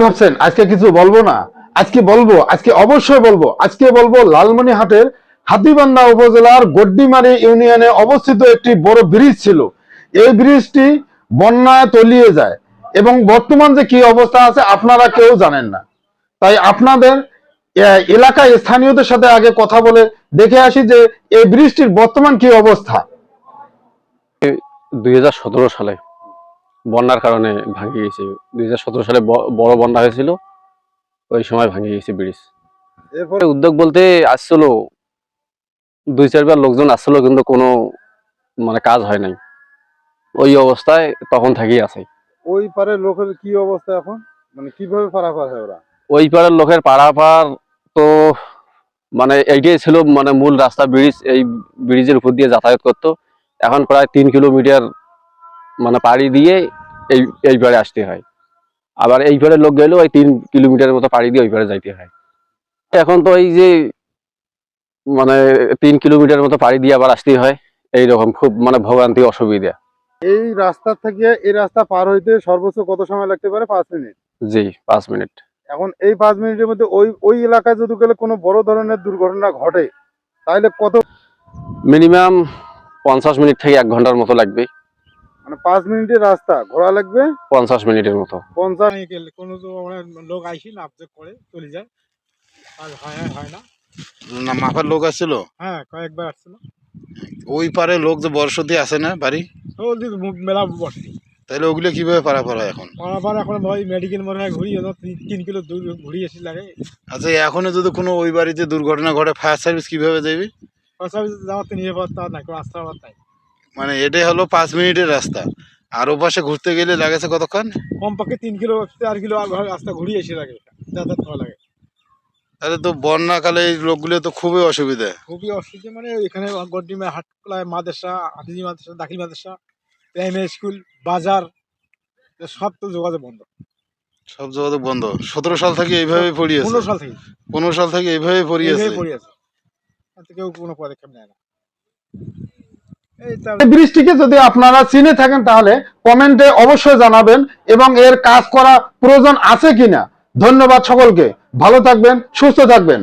ভাবছেন আজকে কিছু বলবো না? আজকে বলবো, আজকে অবশ্যই বলবো। আজকে বলবো লালমনিরহাটের হাতীবান্ধা উপজেলার গড্ডিমারি ইউনিয়নে অবস্থিত একটি বড় ব্রিজ ছিল। এই ব্রিজটি বন্যায় তলিয়ে যায় এবং বর্তমান যে কি অবস্থা আছে আপনারা কেউ জানেন না। তাই আপনাদের এলাকায় স্থানীয়দের সাথে আগে কথা বলে দেখে আসি যে এই ব্রিজটির বর্তমান কি অবস্থা। 2017 সালে বন্যার কারণে ভাঙে গেছে। 2017 সালে বড় বন্যা হয়েছিল, ওই সময় ভাঙে গেছে ব্রিজ। এরপরে উদ্যোগ বলতে আসছিল, 2-4 বার লোকজন আসছিল, কিন্তু কোনো কাজ হয় নাই। ওই অবস্থায় তখন থেকেই আছে। ওই পারে লোকের কি অবস্থা এখন, কিভাবে পারাপার হয় ওরা? ওই পারের লোকের পারাপার তো এইটাই ছিল মূল রাস্তা, ব্রিজ। এই ব্রিজের উপর দিয়ে যাতায়াত করতো। এখন প্রায় 3 কিলোমিটার পাড়ি দিয়ে এই পারে আসতে হয়। আবার এই পারে লোক গেলেও ওই 3 কিলোমিটারের মতো পাড়ি দিয়ে ওই পারে যাইতে হয়। এখন তো এই যে 3 কিলোমিটার মতো পাড়ি দিয়ে আবার আসতে হয়, এইরকম খুব ভোগান্তি, অসুবিধা। এই রাস্তা থেকে এই রাস্তা পার হইতে সর্বোচ্চ কত সময় লাগতে পারে? 5 মিনিট। জি, 5 মিনিট। এখন এই 5 মিনিটের মধ্যে ওই এলাকায় যদি গেলে কোনো বড় ধরনের দুর্ঘটনা ঘটে, তাহলে কত? মিনিমাম 50 মিনিট থেকে 1 ঘন্টার মতো লাগবে। 5 মিনিটের রাস্তা ঘোরা লাগবে 50 মিনিটের মতো। 50 কোনো লোক আইসি না করে চলে যায়, আর হয় না। না, মাপার লোক আসছিল? হ্যাঁ, কয়েকবার আসছিল। ওই পারে লোক যে বর্ষতি আসে না বাড়ি, মেলা বসে। তাহলে ওগুলো কিভাবে পারাপার হয় এখন? পারাপার এখন ভাই মেডিকেল মনে হয় ঘুরিয়ে 3 কিলো দূর ঘুরিয়ে এসে লাগে। আচ্ছা, এখনো যদি কোনো ওই বাড়িতে দুর্ঘটনা ঘটে, ফায়ার সার্ভিস কিভাবে যাবে? যাওয়ার তো নিরাপত্তা নাই, কোনো রাস্তা নাই। এটাই হলো 5 মিনিটের রাস্তা, আর ওপাশে ঘুরতে গেলে লাগেছে কতক্ষণ? কমপক্ষে 3 কিলো 4 কিলো রাস্তা ঘুরিয়ে এসে লাগে, যাতায়াত করা লাগে। তাহলে তো বন্যাকালে এই লোকগুলো তো খুবই অসুবিধা। খুবই অসুবিধা। এখানে গড্ডিমা হাটকলায় মাদ্রাসা, হাফিজি মাদ্রাসা, দাখিল মাদ্রাসা, প্রাইমারি স্কুল, বাজার, সব তো যোগাযোগ বন্ধ। সব যোগাযোগ বন্ধ। 17 সাল থেকে এইভাবে পড়িয়েছে। 15 সাল থেকে 15 সাল থেকে এইভাবে পড়িয়েছে। কেউ কোনো পদক্ষেপ নেয় না। ব্রিজটিকে যদি আপনারা চিনে থাকেন তাহলে কমেন্টে অবশ্যই জানাবেন এবং এর কাজ করা প্রয়োজন আছে কিনা। ধন্যবাদ সকলকে। ভালো থাকবেন, সুস্থ থাকবেন।